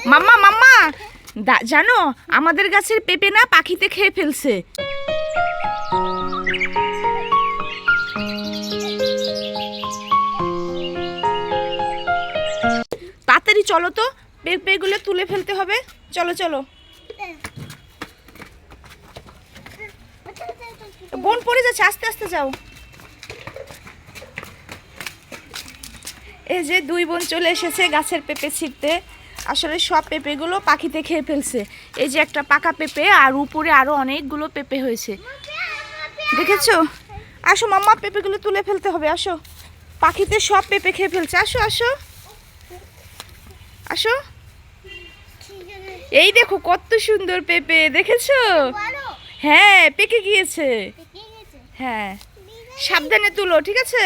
মাম্মা মাম্মা জানো আমাদের গাছের পেঁপে না পাখিতে খেয়ে ফেলছে। তাড়াতাড়ি চলো তো, পেঁপেগুলো তুলে ফেলতে হবে। চলো চলো, বোন পড়ে যাচ্ছে, আস্তে আস্তে যাও। এই যে দুই বোন চলে এসেছে গাছের পেঁপে ছিঁড়তে। আসলে সব পেঁপেগুলো পাখিতে খেয়ে ফেলছে। এই যে একটা পাকা পেঁপে আর উপরে আরো অনেকগুলো পেঁপে হয়েছে, দেখেছো? আসো মাম্মা, পেঁপেগুলো তুলে ফেলতে হবে, আসো। পাখিতে সব পেঁপে খেয়ে ফেলছে, আসো আসো আসো। এই দেখো কত সুন্দর পেঁপে, দেখেছো? হ্যাঁ, পেকে গিয়েছে। হ্যাঁ, সাবধানে তুলো, ঠিক আছে?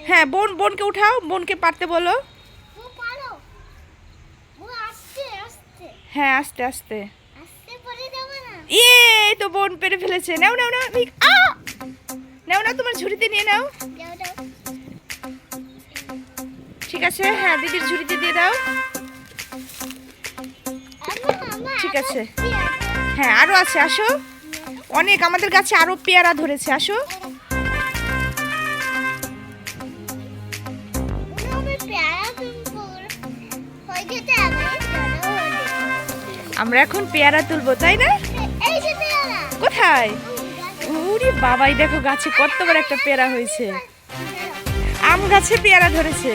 হ্যাঁ, বোনকে উঠাও, বোনকে পারতে বলো। হ্যাঁ, আস্তে আস্তে। এই তো বোন পেরে ফেলেছে। নাও নাও নাও, নাও নাও, তোমার ঝুড়িতে নিয়ে নাও। ঠিক আছে, হ্যাঁ, দিদির ঝুড়িতে দিয়ে দাও। ঠিক আছে, হ্যাঁ, আরো আছে, আসো। অনেক, আমাদের গাছে আরো পেয়ারা ধরেছে, আসো। আমরা এখন পেয়ারা তুলবো, তাই না? কোথায়? ওরে বাবাই, দেখো গাছে কত বড় একটা পেয়ারা হয়েছে। আম গাছে পেয়ারা ধরেছে,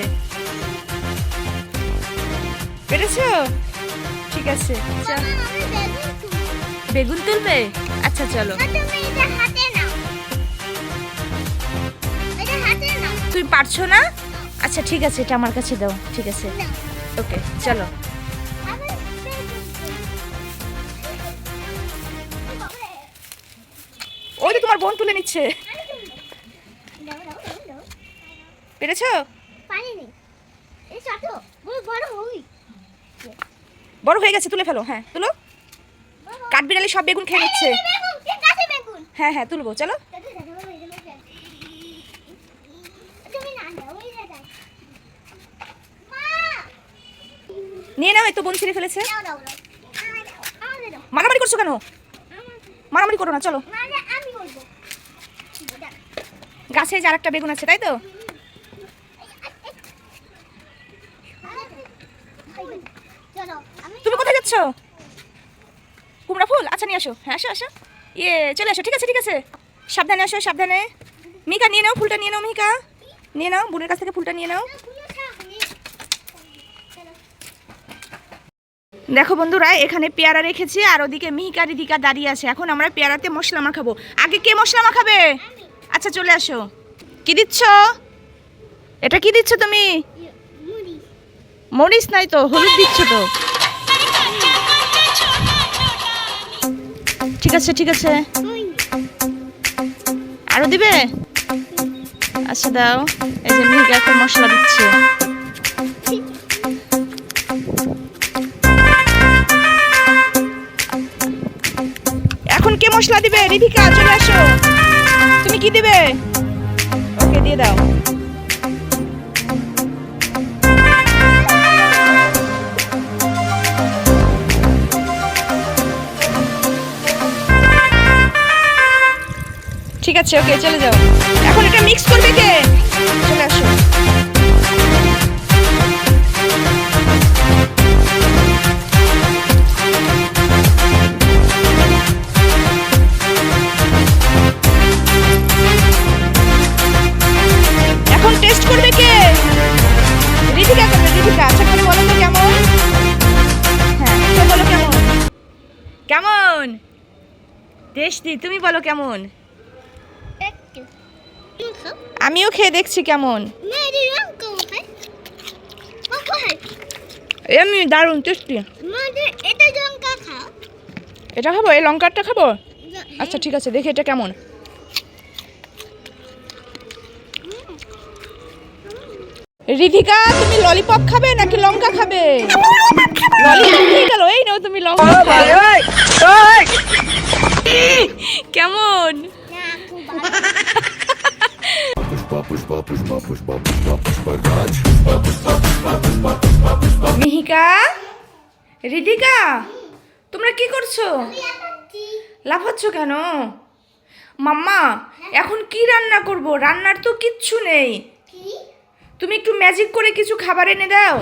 পেরেছো? ঠিক আছে, বেগুন তুলবে? আচ্ছা চলো। তুমি পারছো না? আচ্ছা ঠিক আছে, এটা আমার কাছে দাও। ঠিক আছে, ওকে, চলো। ওই তো তোমার বোন তুলে নিচ্ছে। পেরেছো? বড় হয়ে গেছে, তুলে ফেলো। হ্যাঁ তুলো, কাঠবিড়ালি সব বেগুন খেয়ে নিচ্ছে। হ্যাঁ হ্যাঁ, তুলবো, চলো। নিয়ে নাও, এই তো বোন ছিঁড়ে ফেলেছে। মারামারি করছো কেন? মারামারি করো না, চলো। গাছে যে আরেকটা বেগুন আছে, তাই তো? তুমি কোথায় যাচ্ছ? কুমড়া ফুল? আচ্ছা নিয়ে আসো। হ্যাঁ আসো আসো, চলে আসো। ঠিক আছে ঠিক আছে, সাবধানে আসো, সাবধানে। মিকা নিয়ে নাও, ফুলটা নিয়ে নাও। মিকা নিয়ে নাও, বোনের কাছ থেকে ফুলটা নিয়ে নাও। দেখো বন্ধুরা, এখানে পেয়ারা রেখেছি আর ওদিকে মিহিকা রিদিকা দাঁড়িয়ে আছে। এখন আমরা পেয়ারাতে মশলা মাখাবো। আগে কে মশলা মাখাবে? আচ্ছা চলে আসো। কি দিচ্ছ? এটা কি দিচ্ছ তুমি? মরিচ নাই তো, হলুদ দিচ্ছ তো। ঠিক আছে ঠিক আছে, আরো দিবে? আচ্ছা দাও। এই যে মিহিকা এখন মশলা দিচ্ছে। এখন কে মশলা দিবে? রিধিকা চলে আসো। তুমি কি দিবে? ওকে দিয়ে দাও। ঠিক আছে, ওকে চলে যাও। এখন এটা মিক্স করবে কে? চলে আসো। এখন টেস্ট করবে কে? রিধিকা করবে, রিধিকা। আচ্ছা করে বলো তো কেমন? হ্যাঁ, তো বলো কেমন? কেমন টেস্টি? তুমি বলো কেমন? আমিও খেয়ে দেখছি কেমন। এমনি দারুণ টেস্টি। এটা খাবো? এই লঙ্কাটা খাবো? আচ্ছা ঠিক আছে, দেখি এটা কেমন। রিধিকা, তুমি ললিপপ খাবে নাকি লঙ্কা খাবে? ললিপপ খেয়ে গেল। এই নাও তুমি লঙ্কা। কেমন? মিহিকা, রিদিকা, তোমরা কি করছো? লাফাচ্ছ কেন? মাম্মা, এখন কি রান্না করব? রান্নার তো কিচ্ছু নেই। তুমি একটু ম্যাজিক করে কিছু খাবার এনে দাও।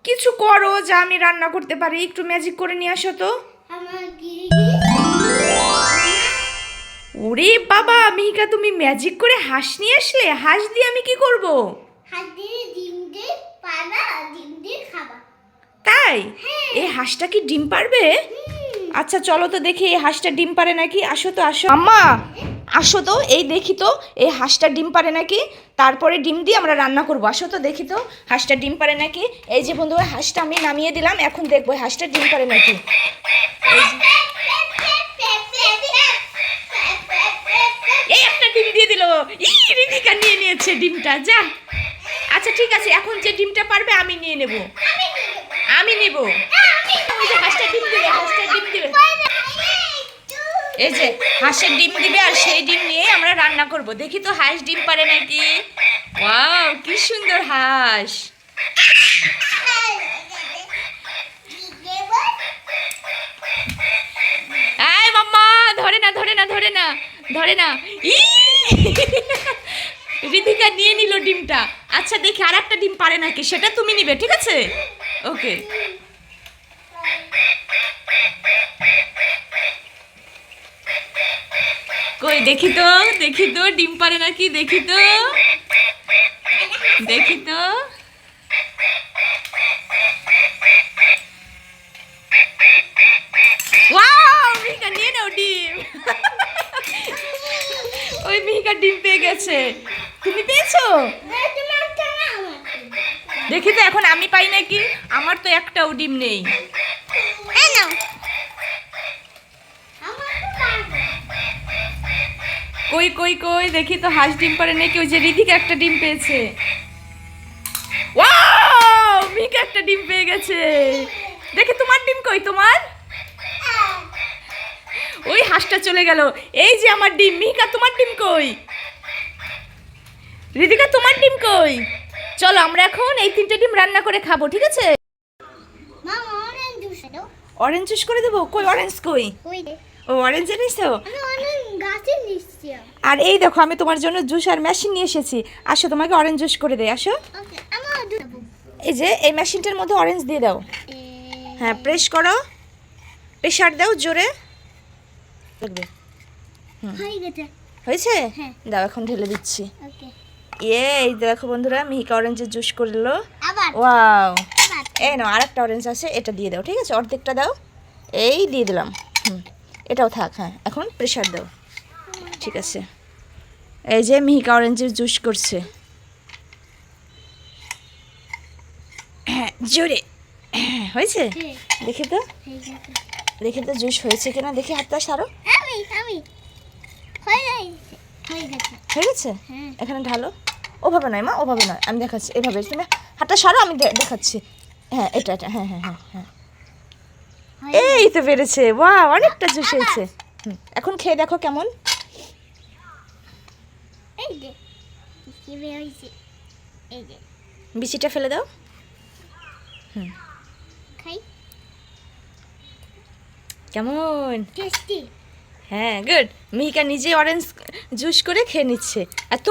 কিছু করো যা আমি রান্না করতে পারি। একটু ম্যাজিক করে নিয়ে আসো তো। ওরে বাবা, মিহিকা, তুমি ম্যাজিক করে হাঁস নিয়ে আসলে? হাঁস দিয়ে আমি কি করব? তাই? এই হাঁসটা কি ডিম পারবে? আচ্ছা চলো তো দেখি এই হাঁসটা ডিম পারে নাকি। আসো তো, আসো আম্মা, আসো তো, এই দেখি তো এই হাঁসটা ডিম পারে নাকি। তারপরে ডিম দিয়ে আমরা রান্না করবো। আসো তো দেখি তো হাঁসটা ডিম পারে নাকি। এই যে বন্ধুরা, হাঁসটা আমি নামিয়ে দিলাম। এখন দেখবো হাঁসটা ডিম পারে নাকি। এই একটা ডিম দিয়ে দিল। রিদিকা নিয়ে নিয়েছে ডিমটা। যা, আচ্ছা ঠিক আছে, এখন যে ডিমটা পারবে আমি নিয়ে নেব। আমি নেব। হাঁসটা ডিম দিবে, হাঁসটা ডিম দিবে। এই যে হাঁসের ডিম দিবে, আর সেই ডিম নিয়ে আমরা রান্না করব। দেখি তো হাঁস ডিম পারে নাকি। ওয়াও, কি সুন্দর হাঁস। এই মাম্মা, ধরে না, ধরে না, ধরে না, ধরে না। রিদিকা নিয়ে নিল ডিমটা। আচ্ছা দেখি আর একটা ডিম পারে নাকি, সেটা তুমি নিবে, ঠিক আছে? ওকে। কই দেখি তো, দেখি তো ডিম পারে নাকি, দেখি তো, দেখি তো। ওয়াও, মিহিকা নিয়ে নাও ডিম। ওই মিহিকা ডিম পেয়ে গেছে। তুমি পেয়েছো? দেখি তো এখন আমি পাই নাকি। আমার তো একটাও ডিম নেই। কই কই কই, দেখি তো হাঁস ডিম পারে নাকি। ওই যে রিদিকা একটা ডিম পেয়েছে। ওয়াও, মিহিকা একটা ডিম পেয়ে গেছে। দেখি তোমার ডিম কই, তোমার? ওই হাঁসটা চলে গেল। এই যে আমার ডিম। মিহিকা, তোমার ডিম কই? রিদিকা, তোমার ডিম কই? চলো আমরা এখন এই 3টে ডিম রান্না করে খাবো, ঠিক আছে? অরেঞ্জ জুস করে দেবো। কই অরেঞ্জ কই? ও, অরেঞ্জ এনেছো? আর এই দেখো, আমি তোমার জন্য জুস আর মেশিন নিয়ে এসেছি। আসো, তোমাকে অরেঞ্জ জুস করে দেই, আসো। এই যে এই মেশিনটার মধ্যে অরেঞ্জ দিয়ে দাও। হ্যাঁ, প্রেস করো, প্রেসার দাও জোরে। হয়েছে? দাও, এখন ঢেলে দিচ্ছি। এই দেখো বন্ধুরা, মিহিকা অরেঞ্জের জুস করলো। ওয়াও, এই নাও আরেকটা অরেঞ্জ আছে, এটা দিয়ে দাও, ঠিক আছে? অর্ধেকটা দাও। এই দিয়ে দিলাম। এটাও থাক। হ্যাঁ, এখন প্রেসার দাও, ঠিক আছে? এই যে মিহিকা অরেঞ্জের জুস করছে। হ্যাঁ, জোরে। হয়েছে? দেখি তো, দেখি তো জুস হয়েছে কিনা। দেখি হাতটা সারো। হয়ে গেছে? এখানে ঢালো। ওভাবে নয় মা, ওভাবে নয়, আমি দেখাচ্ছি। এভাবে তুমি হাতটা সারো, আমি দেখাচ্ছি। হ্যাঁ, এটা এটা, হ্যাঁ হ্যাঁ হ্যাঁ হ্যাঁ, এই তো বেড়েছে। বাহ, অনেকটা জুস হয়েছে। এখন খেয়ে দেখো কেমন। বিচিটা ফেলে দাও। কেমন? হ্যাঁ, গুড। মিহিকা নিজে অরেঞ্জ জুস করে খেয়ে নিচ্ছে। আর তুমি